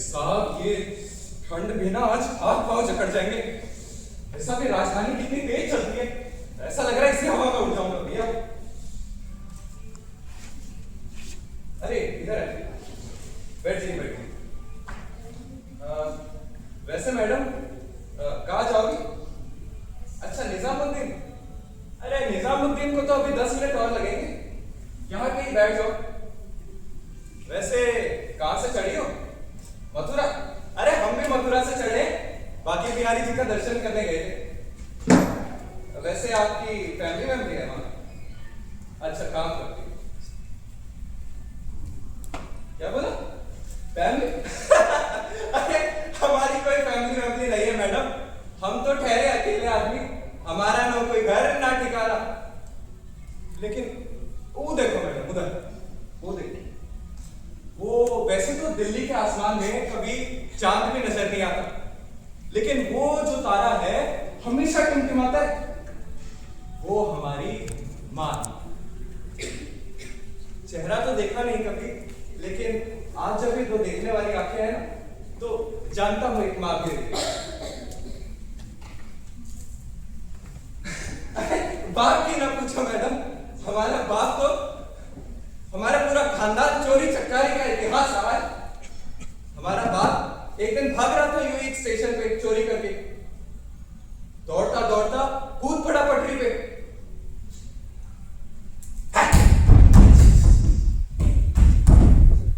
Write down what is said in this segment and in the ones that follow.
साहब ये ठंड में ना आज हाथ पांव जकड़ जाएंगे। ऐसा भी राजधानी कितनी तेज चलती है, ऐसा लग रहा है इसी हवा में उड़ जाऊंगा भैया। अरे इधर है, बैठिए बैठिए। वैसे मैडम कहाँ जाओगी? अच्छा निजामुद्दीन। अरे निजामुद्दीन को तो अभी 10 मिनट और लगेंगे, यहाँ कहीं बैठ जाओ। वैसे कहाँ से चढ़ी हो? मथुरा? अरे हम भी मथुरा से चढ़े, बाकी बिहारी जी का दर्शन करने गए थे। वैसे आपकी फैमिली मेंबर है वहां? अच्छा काम करती है। क्या बोला? फैमिली? अरे हमारी कोई फैमिली मेंबर नहीं है मैडम, हम तो ठहरे अकेले आदमी, हमारा ना कोई घर ना ठिकाना। लेकिन वो देखो मैडम उधर, वो देखो, वो वैसे तो दिल्ली के आसमान में कभी चांद भी नजर नहीं आता, लेकिन वो जो तारा है हमेशा टिमटिमाता है, वो हमारी मां। चेहरा तो देखा नहीं कभी, लेकिन आज जब भी तो देखने वाली आंखें हैं ना, तो जानता हूं एक मां भी बाप की ना पूछो मैडम, हमारा बाप तो हमारा पूरा खानदान चोरी चकारी का इतिहास रहा है। हमारा बाप एक दिन भाग रहा था यूं ही स्टेशन पे चोरी करके, दौड़ता दौड़ता कूद पड़ा पटरी पे।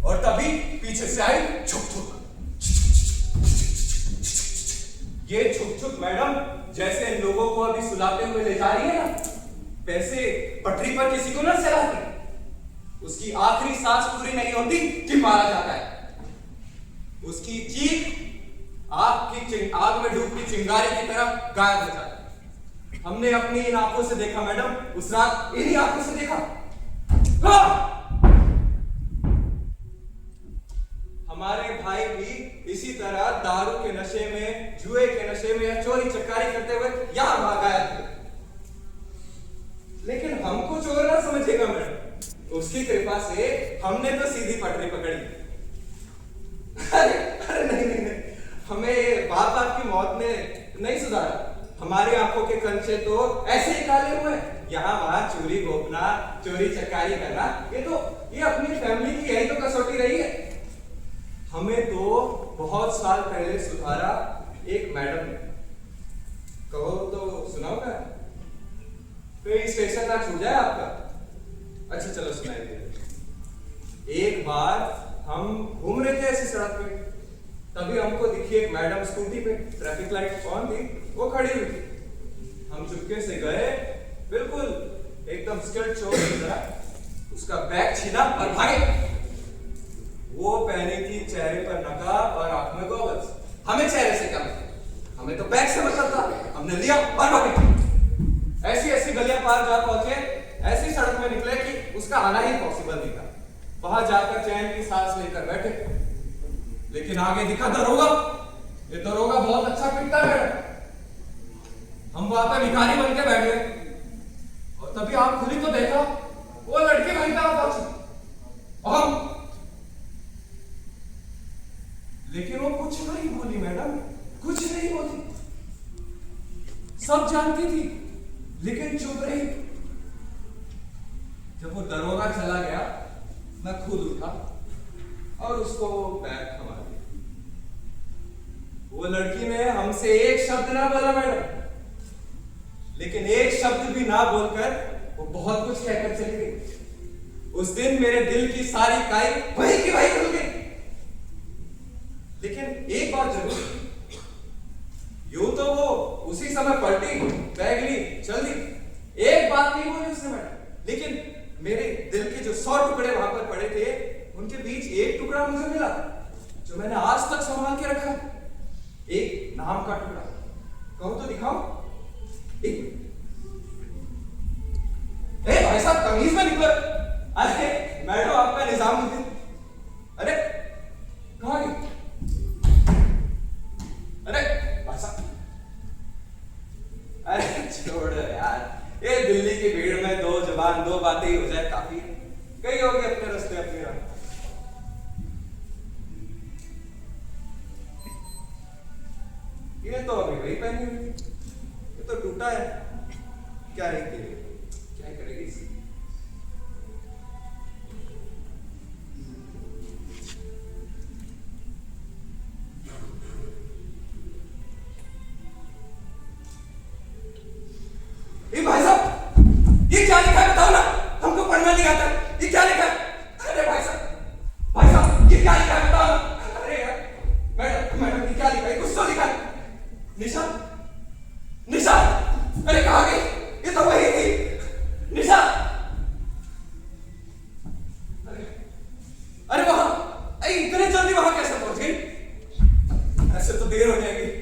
और तभी पीछे से आई छुक छुक। ये छुक छुक मैडम जैसे इन लोगों को अभी सुलाते हुए ले जा रही है ना, वैसे पटरी पर किसी को ना चलाती, उसकी आखिरी सांस पूरी नहीं होती कि मारा जाता है। उसकी चीख आग में डूबती चिंगारी की तरह गायब हो जाती है। हमने अपनी इन आंखों से देखा मैडम, उस रात इन्हीं आंखों से देखा। हमारे भाई भी इसी तरह दारू के नशे में, जुए के नशे में या चोरी चकारी करते हुए यहां भाग आए थे। लेकिन हमको चोर ना समझेगा मैडम, उसकी कृपा से हमने तो सीधी पटरी पकड़ी। अरे नहीं नहीं नहीं, हमें बाप की मौत ने नहीं सुधारा। हमारी आंखों के कंचे तो ऐसे ही काले हुए, यहाँ वहां चोरी घोपना, चोरी चकारी करना, ये अपनी फैमिली की यही तो कसौटी रही है। हमें तो बहुत साल पहले सुधारा एक मैडम ने। कहो तो सुनाओगा? कोई स्टेशन ना छूट जाए आपका। अच्छा चलो सुनाई दे। एक बार हम घूम रहे थे ऐसी सड़क पे, तभी हमको दिखी एक मैडम स्कूटी पे, ट्रैफिक लाइट ऑन थी, वो खड़ी हुई थी। हम चुपके से गए, बिल्कुल एकदम स्कर्ट चोर की तरह उसका बैग छीना और भागे। वो पहनी थी चेहरे पर नकाब और आंख में गॉगल्स। हमें चेहरे से क्या मतलब, हमें तो बैग से मतलब था। हमने लिया और भागे। ऐसी ऐसी गलियां पार जा पहुंचे, ऐसी सड़क में निकले कि उसका आना ही पॉसिबल नहीं था। वहां जाकर चैन की सांस लेकर बैठे, लेकिन आगे दिखा दरोगा। ये दरोगा बहुत अच्छा पिटता है। हम वहां पर भिखारी बन के बैठ गए, और तभी आंख खुली तो देखा वो लड़की वहीं पर पहुंची। और लेकिन वो कुछ नहीं बोली मैडम, कुछ नहीं बोली। सब जानती थी लेकिन चुप रही। जब वो दरोगा चला गया, मैं खुद उठा और उसको बैग थमा दिया। वो लड़की ने हमसे एक शब्द ना बोला मैडम, लेकिन एक शब्द भी ना बोलकर वो बहुत कुछ कहकर चली गई। उस दिन मेरे दिल की सारी काई वही की वही खुल गई। लेकिन एक बात जरूर, यूं तो वो उसी समय पलटी, बैग ली, चल दी, एक बात नहीं बोली उसने मैडम। लेकिन मेरे दिल के जो 100 टुकड़े वहां पर पड़े थे, उनके बीच एक टुकड़ा मुझे मिला जो मैंने आज तक संभाल के रखा। एक नाम का टुकड़ा। कहूं तो दिखाओ? एक भाई साहब कमीज में निकल। अरे मैडम आपका निजामुद्दीन। अरे कहां गई? अरे अरे छोड़ यार, ये दिल्ली की भीड़ में दो जबान दो बातें ही हो जाए काफी है। कई होगी अपने रास्ते अपनी राह। ये तो अभी वही पहनी हुई थी, ये तो टूटा है। क्या है कि क्या करेगी इसे? ये भाई साहब, ये क्या लिखा है बताओ ना, हमको पढ़ना नहीं आता। ये क्या लिखा है? अरे भाई साहब ये क्या लिखा है बताओ ना। अरे यार मैडम मैडम ये क्या लिखा है? कुछ तो लिखा है। निशा निशा, अरे कहाँ गई? ये तो वही थी निशा। अरे अरे वहां, अरे इतने जल्दी वहां कैसे पहुंच गई? ऐसे तो देर हो जाएगी।